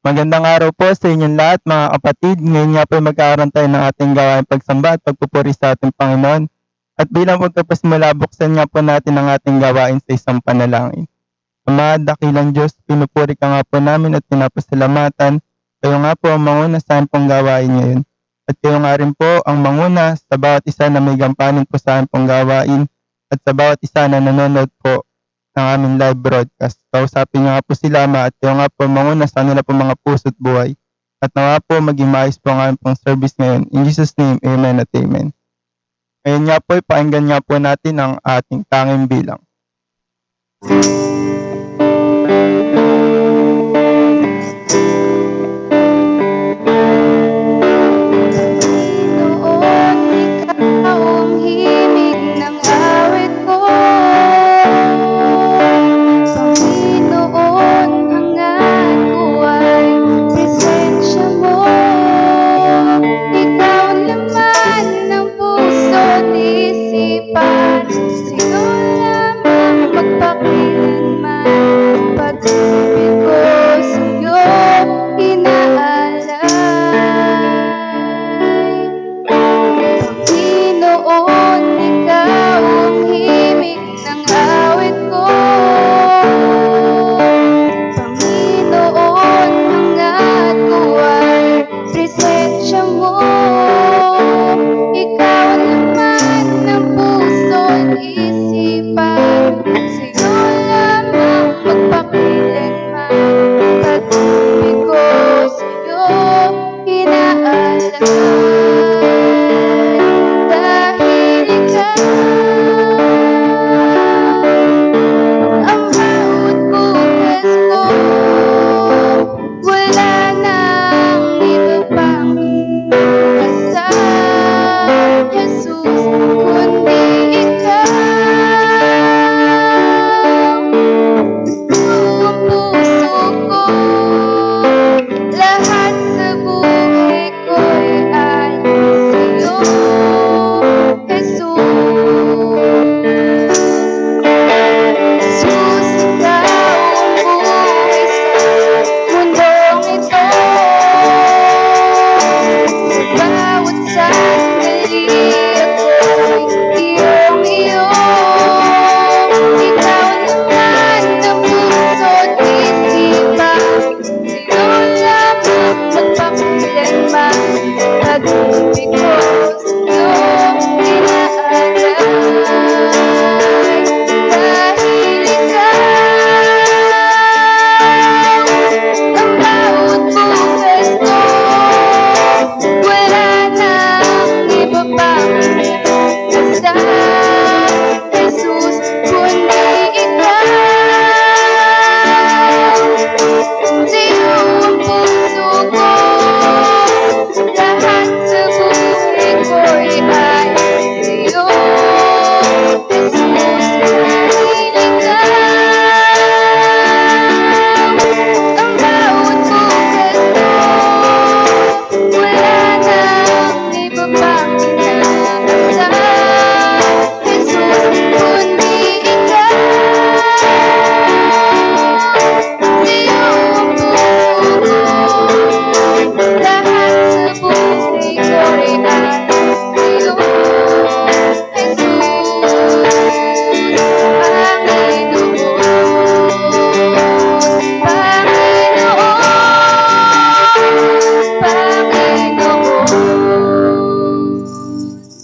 Magandang araw po sa inyong lahat mga kapatid. Ngayon nga po ay mag-aaral tayo ng ating gawaing pagsamba at pagpupuri sa ating Panginoon. At bilang pagpapasimula, buksan nga po natin ang ating gawain sa isang panalangin. Ama, dakilang Diyos, pinupuri ka nga po namin at pinapasalamatan. Kayo nga po ang manguna sa aming pong gawain ngayon. At kayo nga rin po ang manguna sa bawat isa na may gampanin po sa aming pong gawain at sa bawat isa na nanonood po ng aming live broadcast. Kausapin nga po sila, Ama, at kayo nga po manguna sa kanila po mga puso at buhay. At nawa po maging maayos po ang aming pong service ngayon. In Jesus' name, Amen at Amen. Ngayon nga po, pakinggan nga po natin ang ating tanging bilang.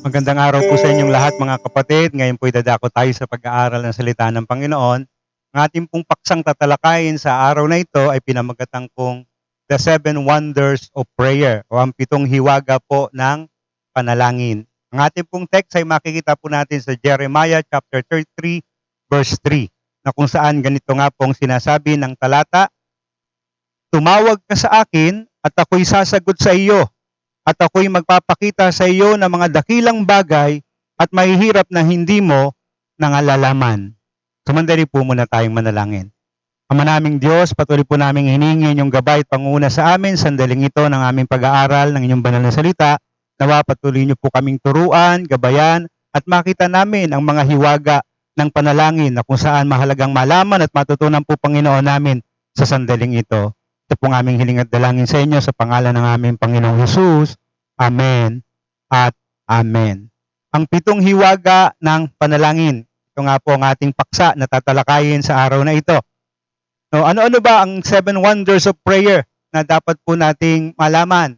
Magandang araw po sa inyong lahat mga kapatid. Ngayon po dadako tayo sa pag-aaral ng salita ng Panginoon. Ang ating pong paksang tatalakayin sa araw na ito ay pinamagatang pong The Seven Wonders of Prayer o ang 7 hiwaga po ng panalangin. Ang ating pong text ay makikita po natin sa Jeremiah chapter 33 verse 3 na kung saan ganito nga pong sinasabi ng talata, "Tumawag ka sa akin at ako'y sasagot sa iyo. At ako'y magpapakita sa iyo ng mga dakilang bagay at mahihirap na hindi mo nangalaman." Sumandali po muna tayong manalangin. Ama naming Diyos, patuloy po naming hiningi inyong gabay at panguna sa amin sandaling ito ng aming pag-aaral ng inyong banal na salita. Nawa patuloy niyo po kaming turuan, gabayan at makita namin ang mga hiwaga ng panalangin na kung saan mahalagang malaman at matutunan po Panginoon namin sa sandaling ito. Ito pong aming hiling at dalangin sa inyo sa pangalan ng aming Panginoong Hesus. Amen at Amen. Ang 7 hiwaga ng panalangin. Ito nga po ang ating paksa na tatalakayin sa araw na ito. No, ano-ano ba ang 7 wonders of prayer na dapat po nating malaman?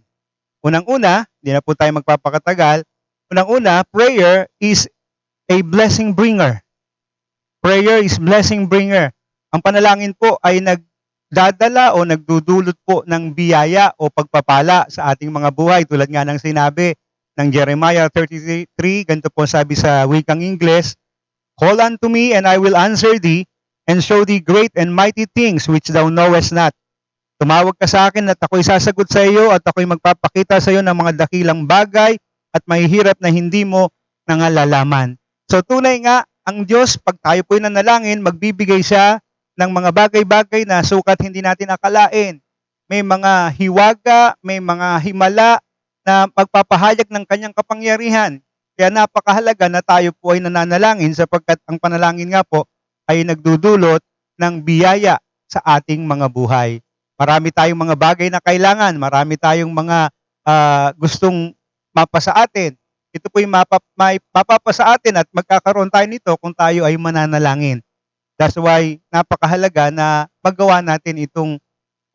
Unang-una, hindi na po tayo magpapakatagal. Unang-una, prayer is a blessing bringer. Prayer is blessing bringer. Ang panalangin po ay nagdadala o nagdudulot po ng biyaya o pagpapala sa ating mga buhay. Tulad nga ng sinabi ng Jeremiah 33, ganito po sabi sa wikang Ingles, "Call unto me and I will answer thee, and show thee great and mighty things which thou knowest not." Tumawag ka sa akin at ako'y sasagot sa iyo at ako'y magpapakita sa iyo ng mga dakilang bagay at mahihirap na hindi mo nangalaman. So tunay nga, ang Diyos, pag tayo po'y nanalangin, magbibigay siya ng mga bagay-bagay na sukat hindi natin akalain. May mga hiwaga, may mga himala na magpapahayag ng kanyang kapangyarihan. Kaya napakahalaga na tayo po ay nananalangin sapagkat ang panalangin nga po ay nagdudulot ng biyaya sa ating mga buhay. Marami tayong mga bagay na kailangan, marami tayong mga gustong mapa sa atin. Ito po yung mapapa sa atin at magkakaroon tayo nito kung tayo ay mananalangin. That's why napakahalaga na magawa natin itong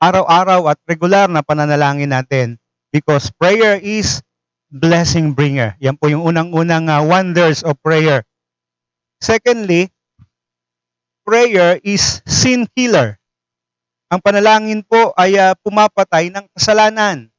araw-araw at regular na pananalangin natin. Because prayer is blessing bringer. Yan po yung unang-unang wonders of prayer. Secondly, prayer is sin killer. Ang panalangin po ay pumapatay ng kasalanan.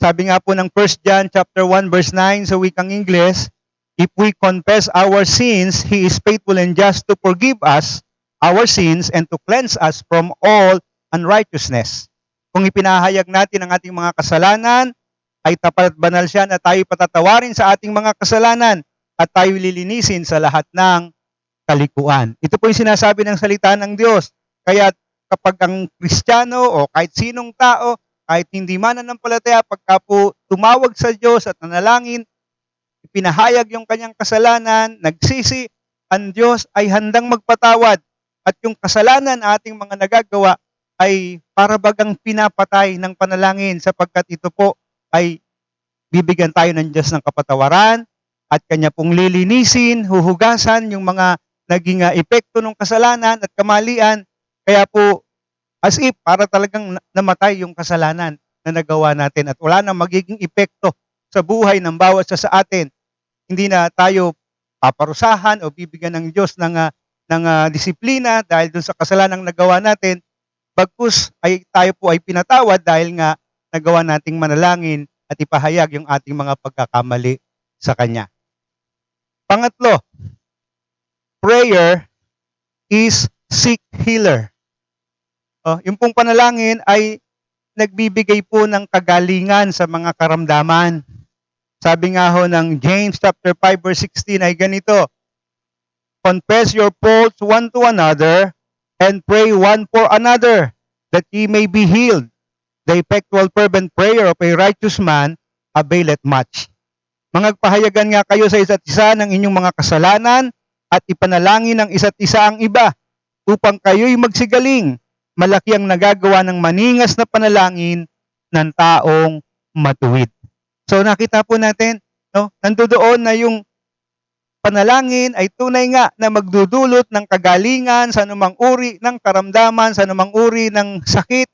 Sabi nga po ng 1 John chapter 1 verse 9 sa wikang Ingles, "If we confess our sins, He is faithful and just to forgive us our sins and to cleanse us from all unrighteousness." Kung ipinahayag natin ang ating mga kasalanan, ay tapat at banal siya na tayo patatawarin sa ating mga kasalanan at tayo lilinisin sa lahat ng kalikuan. Ito po yung sinasabi ng salita ng Diyos. Kaya kapag ang Kristiyano o kahit sinong tao, kahit hindi mananampalataya, pagka po tumawag sa Diyos at nanalangin, ipinahayag yung kanyang kasalanan, nagsisi, ang Diyos ay handang magpatawad. At yung kasalanan ating mga nagagawa ay para bagang pinapatay ng panalangin sapagkat ito po ay bibigyan tayo ng Diyos ng kapatawaran at kanya pong lilinisin, huhugasan yung mga naging epekto ng kasalanan at kamalian. Kaya po, as if para talagang namatay yung kasalanan na nagawa natin at wala nang magiging epekto sa buhay ng bawat isa sa atin. Hindi na tayo paparusahan o bibigyan ng Diyos ng disiplina dahil dun sa kasalanang nagawa natin. Bagkus ay tayo po ay pinatawad dahil nga nagawa nating manalangin at ipahayag yung ating mga pagkakamali sa Kanya. Pangatlo, prayer is sick healer. Yung pong panalangin ay nagbibigay po ng kagalingan sa mga karamdaman. Sabi nga ho ng James chapter 5 verse 16 ay ganito, "Confess your faults one to another and pray one for another, that ye may be healed. The effectual fervent prayer of a righteous man availeth much." Mangagpahayagan nga kayo sa isa't isa ng inyong mga kasalanan at ipanalangin ng isa't isa ang iba upang kayo'y magsigaling. Malaki ang nagagawa ng maningas na panalangin ng taong matuwid. So nakita po natin, no, nandoon na yung panalangin ay tunay nga na magdudulot ng kagalingan sa anumang uri ng karamdaman, sa anumang uri ng sakit.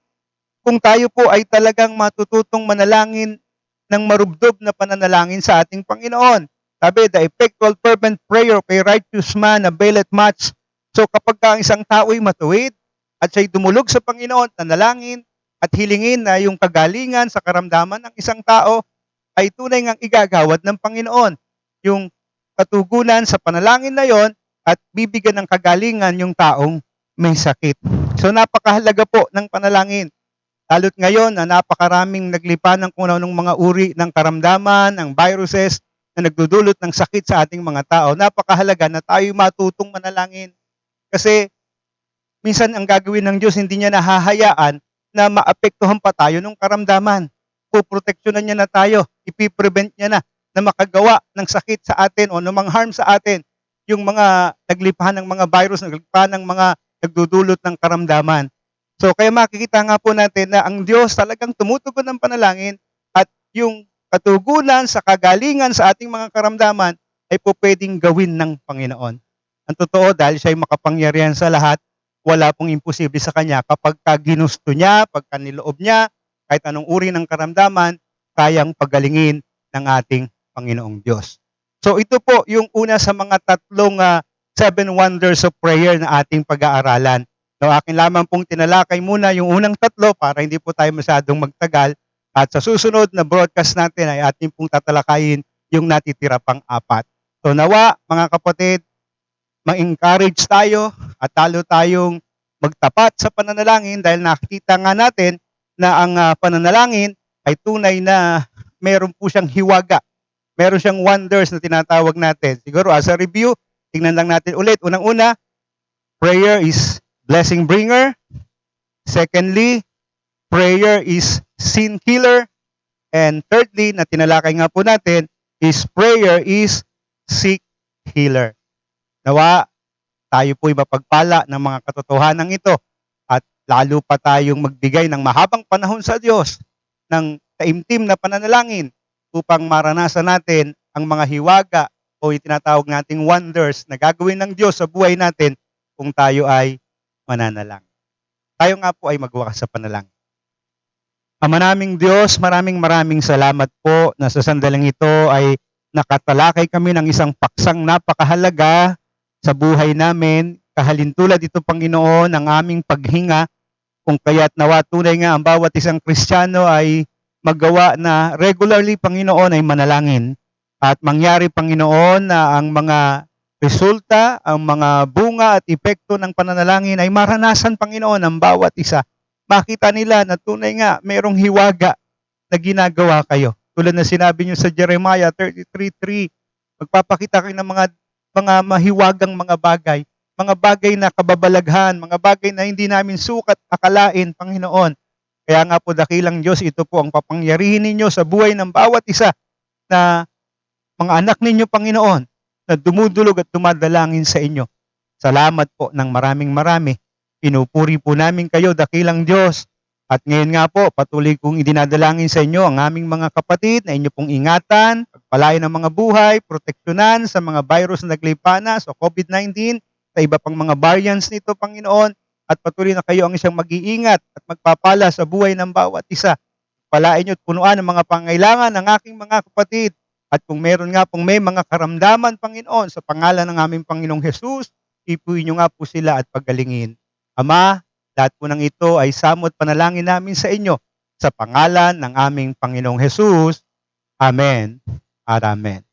Kung tayo po ay talagang matututong manalangin ng marubdob na pananalangin sa ating Panginoon. Sabi, "The effectual fervent prayer of a righteous man availeth much." So kapag ang isang tao ay matuwid at siya'y dumulog sa Panginoon, nanalangin at hilingin na yung kagalingan sa karamdaman ng isang tao, ay tunay ngang igagawad ng Panginoon yung katugunan sa panalangin na yon at bibigyan ng kagalingan yung taong may sakit. So napakahalaga po ng panalangin. Lalo't ngayon na napakaraming naglipan ng kung anong mga uri ng karamdaman, ng viruses na nagdudulot ng sakit sa ating mga tao. Napakahalaga na tayo matutong manalangin. Kasi minsan ang gagawin ng Diyos, hindi niya nahahayaan na maapektuhan pa tayo ng karamdaman. Puproteksyonan niya na tayo, ipiprevent niya na makagawa ng sakit sa atin o namang harm sa atin yung mga naglipahan ng mga virus, naglipahan ng mga nagdudulot ng karamdaman. So kaya makikita nga po natin na ang Diyos talagang tumutugon ng panalangin at yung katugunan sa kagalingan sa ating mga karamdaman ay po pwedeng gawin ng Panginoon. Ang totoo, dahil siya ay makapangyarihan sa lahat, wala pong imposible sa Kanya kapag ginusto niya, pagka niloob niya, kahit anong uri ng karamdaman, kayang pagalingin ng ating Panginoong Diyos. So ito po yung una sa mga tatlong 7 wonders of prayer na ating pag-aaralan. So akin lamang pong tinalakay muna yung unang tatlo para hindi po tayo masyadong magtagal. At sa susunod na broadcast natin ay ating pong tatalakayin yung natitira pang 4. So nawa, mga kapatid, ma-encourage tayo at talo tayong magtapat sa pananalangin dahil nakikita nga natin na ang pananalangin ay tunay na meron po siyang hiwaga. Meron siyang wonders na tinatawag natin. Siguro as a review, tingnan lang natin ulit. Unang-una, prayer is blessing bringer. Secondly, prayer is sin killer. And thirdly, na tinalakay nga po natin, is prayer is sick healer. Nawa, tayo po'y mapagpala ng mga katotohanan ito at lalo pa tayong magbigay ng mahabang panahon sa Diyos ng taimtim na pananalangin upang maranasan natin ang mga hiwaga o yung tinatawag nating wonders na gagawin ng Diyos sa buhay natin kung tayo ay mananalangin. Tayo nga po ay magwakas sa panalangin. Ama naming Diyos, maraming salamat po na sa sandaling ito ay nakatalakay kami ng isang paksang napakahalaga sa buhay namin. Kahalintulad ito, Panginoon, ang aming paghinga, kung kaya't nawa tunay nga ang bawat isang Kristiyano ay magawa na regularly, Panginoon, ay manalangin. At mangyari, Panginoon, na ang mga resulta, ang mga bunga at epekto ng pananalangin ay maranasan, Panginoon, ang bawat isa. Makita nila na tunay nga mayroong hiwaga na ginagawa kayo. Tulad na sinabi niyo sa Jeremiah 33:3, magpapakita kayo ng mga mahiwagang mga bagay na kababalaghan, mga bagay na hindi namin sukat akalain, Panginoon. Kaya nga po, dakilang Diyos, ito po ang papangyarihin ninyo sa buhay ng bawat isa na mga anak ninyo, Panginoon, na dumudulog at dumadalangin sa inyo. Salamat po ng marami. Pinupuri po namin kayo, dakilang Diyos. At ngayon nga po, patuloy kong idinadalangin sa inyo ang aming mga kapatid na inyo pong ingatan, pagpalain ng mga buhay, proteksyonan sa mga virus na naglipanas o COVID-19, sa iba pang mga variants nito, Panginoon, at patuloy na kayo ang isang mag-iingat at magpapala sa buhay ng bawat isa. Palain nyo at punuan ang mga pangailangan ng aking mga kapatid. At kung meron nga pong may mga karamdaman, Panginoon, sa pangalan ng aming Panginoong Jesus, ipuin nyo nga po sila at pagalingin. Ama, lahat po ng ito ay samot panalangin namin sa inyo sa pangalan ng aming Panginoong Jesus. Amen at amen.